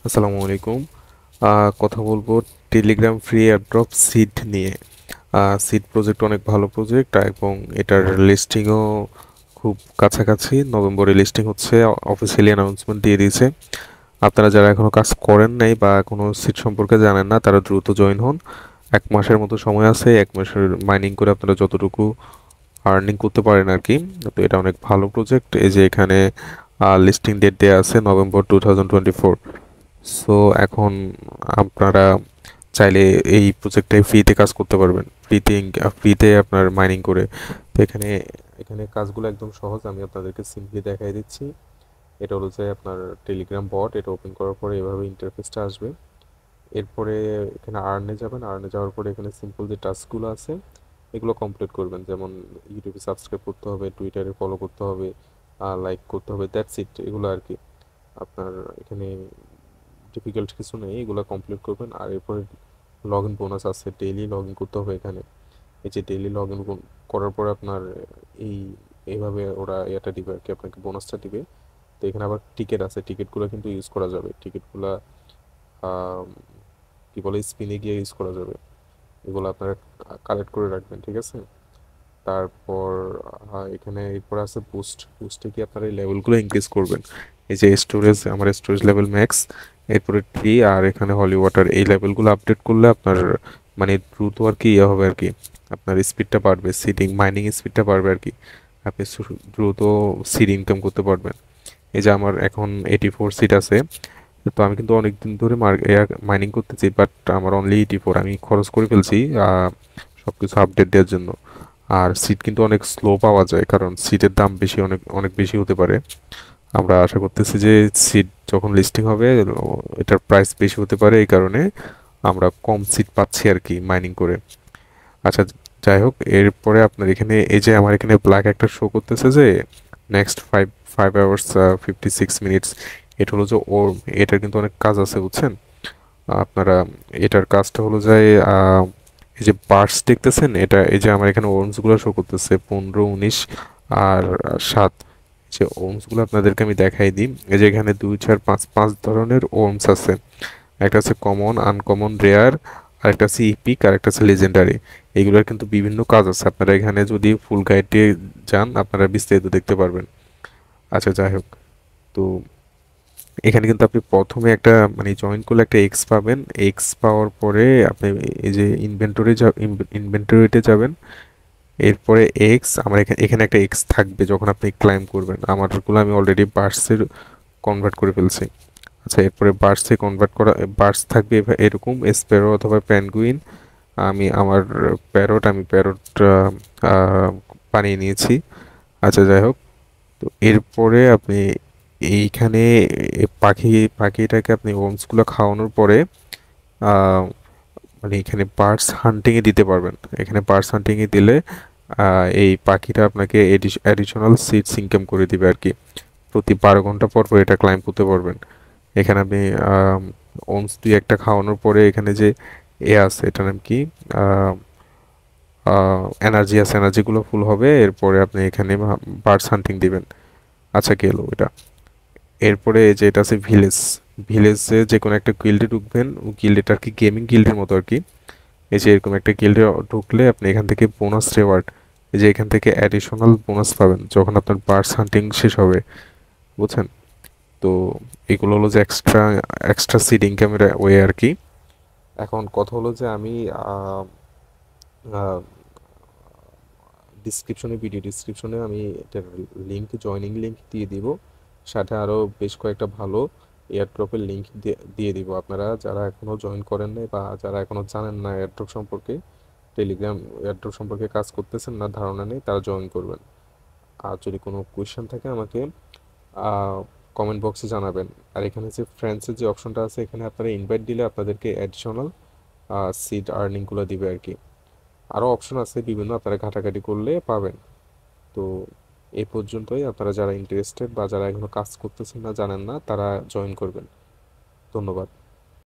আসসালামু আলাইকুম। কথা বলবো টেলিগ্রাম ফ্রি এয়ারড্রপ সিড নিয়ে। সিড প্রজেক্ট অনেক ভালো প্রজেক্ট এবং এটার লিস্টিংও খুব কাছাকাছি। নভেম্বরে লিস্টিং হচ্ছে, অফিসিয়ালি অ্যানাউন্সমেন্ট দিয়ে দিয়েছে। আপনারা যারা এখনো কাজ করেন নাই বা কোনো সিট সম্পর্কে জানেন না, তারা দ্রুত জয়েন হন। 1 মাসের মতো সময় আছে। 1 মাসের মাইনিং করে আপনারা যতটুকু আর্নিং করতে পারেন আর কি। তো এটা অনেক ভালো প্রজেক্ট। এই যে এখানে লিস্টিং ডেট দেওয়া আছে নভেম্বর 2024। সো এখন আপনারা চাইলে এই প্রজেক্টটায় ফ্রিতে কাজ করতে পারবেন, ফ্রিতে আপনার মাইনিং করে। তো এখানে এখানে কাজগুলো একদম সহজ, আমি আপনাদেরকে সিম্পলি দেখাই দিচ্ছি। এটা হলো যে আপনার টেলিগ্রাম বট, এটা ওপেন করার পরে এভাবে ইন্টারফেসটা আসবে। এরপরে এখানে আর্নে যাবেন, আর্নে যাওয়ার পরে এখানে সিম্পল যে টাস্কগুলো আছে এগুলো কমপ্লিট করবেন। যেমন ইউটিউবে সাবস্ক্রাইব করতে হবে, টুইটারে ফলো করতে হবে, লাইক করতে হবে, দ্যাটস ইট, এগুলো আর কি। আপনার এখানে ডিফিকাল্ট কিছু নেই, এগুলো কমপ্লিট করবেন। আর এরপরে লগ ইন বোনাস আছে, ডেইলি লগ ইন করতে হবে এখানে। এই যে ডেইলি লগ ইন করার পর আপনার এই এইভাবে ওরা এটা দিবে আর কি, আপনাকে বোনাসটা দিবে। তো এখানে আবার টিকিট আছে, টিকিটগুলো কিন্তু ইউজ করা যাবে। টিকিটগুলো কি বলে, স্পিনে গিয়ে ইউজ করা যাবে। এগুলো আপনারা কালেক্ট করে রাখবেন, ঠিক আছে। তারপর এখানে এরপর আছে বুস্টে কি আপনার এই লেভেলগুলো ইনক্রিজ করবেন। এই যে স্টোরেজ, আমার স্টোরেজ লেভেল ম্যাক্স, এরপরে ট্রি, আর এখানে হলি ওয়াটার, এই লেভেলগুলো আপডেট করলে আপনার মানে দ্রুত আর কি ইয়ে হবে আর কি, আপনার স্পিডটা বাড়বে, সিডিং মাইনিং স্পিডটা বাড়বে আর কি। আপনি দ্রুত সিড ইনকাম করতে পারবেন। এই যে আমার এখন 84 সিট আছে। তো আমি কিন্তু অনেক দিন ধরে মাইনিং করতেছি, বাট আমার অনলি 84, আমি খরচ করে ফেলছি সব কিছু আপডেট দেওয়ার জন্য। আর সিট কিন্তু অনেক স্লো পাওয়া যায়, কারণ সিটের দাম বেশি, অনেক অনেক বেশি হতে পারে। আমরা আশা করতেছি যে সিট যখন লিস্টিং হবে এটার প্রাইস বেশি হতে পারে, এই কারণে আমরা কম সিট পাচ্ছি আর কি মাইনিং করে। আচ্ছা, যাই হোক, এরপরে আপনার এখানে এই যে আমার এখানে ব্ল্যাক একটা শো করতেছে যে নেক্সট 5 আওয়ার্স 56 মিনিটস। এটা হলো যে ওর, এটার কিন্তু অনেক কাজ আছে বুঝছেন আপনারা। এটার কাজটা হলো যে এই যে বার্ডস দেখতেছেন, এটা এই যে আমার এখানে ওর্মসগুলো শো করতেছে 15, 19 আর 7। যে ওর্মসগুলো আপনাদেরকে আমি দেখাই দিই। এই যে এখানে 2, 4, 5 5 ধরনের ওর্মস আছে। একটা আছে কমন, আনকমন, রেয়ার, আরেকটা আছে ইপিক, আর একটা আছে লেজেন্ডারি। এগুলোর কিন্তু বিভিন্ন কাজ আছে, আপনারা এখানে যদি ফুল গাইডে যান আপনারা বিস্তারিত দেখতে পারবেন। আচ্ছা, যাই হোক, তো এখানে কিন্তু আপনি প্রথমে একটা মানে জয়েন করলে একটা এক্স পাবেন। এক্স পাওয়ার পরে আপনি এই যে ইনভেন্টরিতে যাবেন। এরপরে এক্স, আমার এখানে এখানে একটা এক্স থাকবে যখন আপনি ক্লাইম করবেন। আমারগুলো আমি অলরেডি বার্ডসে কনভার্ট করে ফেলছি। আচ্ছা, এরপরে বার্ডসে কনভার্ট করা বার্ডস থাকবে এরকম স্প্যারো অথবা প্যাঙ্গুইন। আমি প্যারট বানিয়ে নিয়েছি। আচ্ছা, যাই হোক, তো এরপরে আপনি এইখানে পাখিটাকে আপনি ওমসগুলো খাওয়ানোর পরে আহ, মানে এখানে বার্ডস হান্টিংয়ে দিতে পারবেন। এখানে বার্ডস হান্টিংয়ে দিলে এই পাখিটা আপনাকে অ্যাডিশনাল সিডস ইনকাম করে দিবে আর কি। প্রতি 12 ঘন্টা পর পর এটা ক্লাইম করতে পারবেন। এখানে আপনি ওমস 2-1টা খাওয়ানোর পরে এখানে যে আছে, এটার নাম কি, এনার্জি আছে, এনার্জিগুলো ফুল হবে। এরপরে আপনি এখানে বার্ডস হান্টিং দিবেন। আচ্ছা, গেল এটা। এরপরে এই যে এটা আছে ভিলেজ। ভিলেজে যে কোনো একটা গিল্ডে ঢুকবেন, গিল্ডটা আর কি গেমিং গিল্ডের মতো আর কি। এই যে এরকম একটা গিল্ডে ঢুকলে আপনি এখান থেকে বোনাস রেওয়ার্ড, এই যে এখান থেকে অ্যাডিশনাল বোনাস পাবেন যখন আপনার বার্ডস হান্টিং শেষ হবে, বুঝছেন। তো এগুলো হলো যে এক্সট্রা এক্সট্রা সিড ইনকামের ওয়ে আর কি। এখন কথা হলো যে আমি ভিডিও ডিসক্রিপশনে আমি এটার লিঙ্ক, জয়নিং লিঙ্ক দিয়ে দিব। সাথে আরও বেশ কয়েকটা ভালো এয়ারড্রপের লিঙ্ক দিয়ে দিব। আপনারা যারা এখনও জয়েন করেন নাই বা যারা এখনও জানেন না এয়ারড্রপ সম্পর্কে, টেলিগ্রাম এয়ারড্রপ সম্পর্কে কাজ করতেছেন না, ধারণা নেই, তারা জয়েন করবেন। আর যদি কোনো কোয়েশ্চেন থাকে আমাকে কমেন্ট বক্সে জানাবেন। আর এখানে যে ফ্রেন্ডসের যে অপশনটা আছে, এখানে আপনারা ইনভাইট দিলে আপনাদেরকে অ্যাডিশনাল সিড আর্নিংগুলো দিবে আর কি। আরও অপশন আছে বিভিন্ন, আপনারা ঘাটাঘাটি করলে পাবেন। তো এই পর্যন্তই। আপনারা যারা ইন্টারেস্টেড বা যারা এখনো কাজ করতেছেন না, জানেন না, তারা জয়েন করবেন। ধন্যবাদ।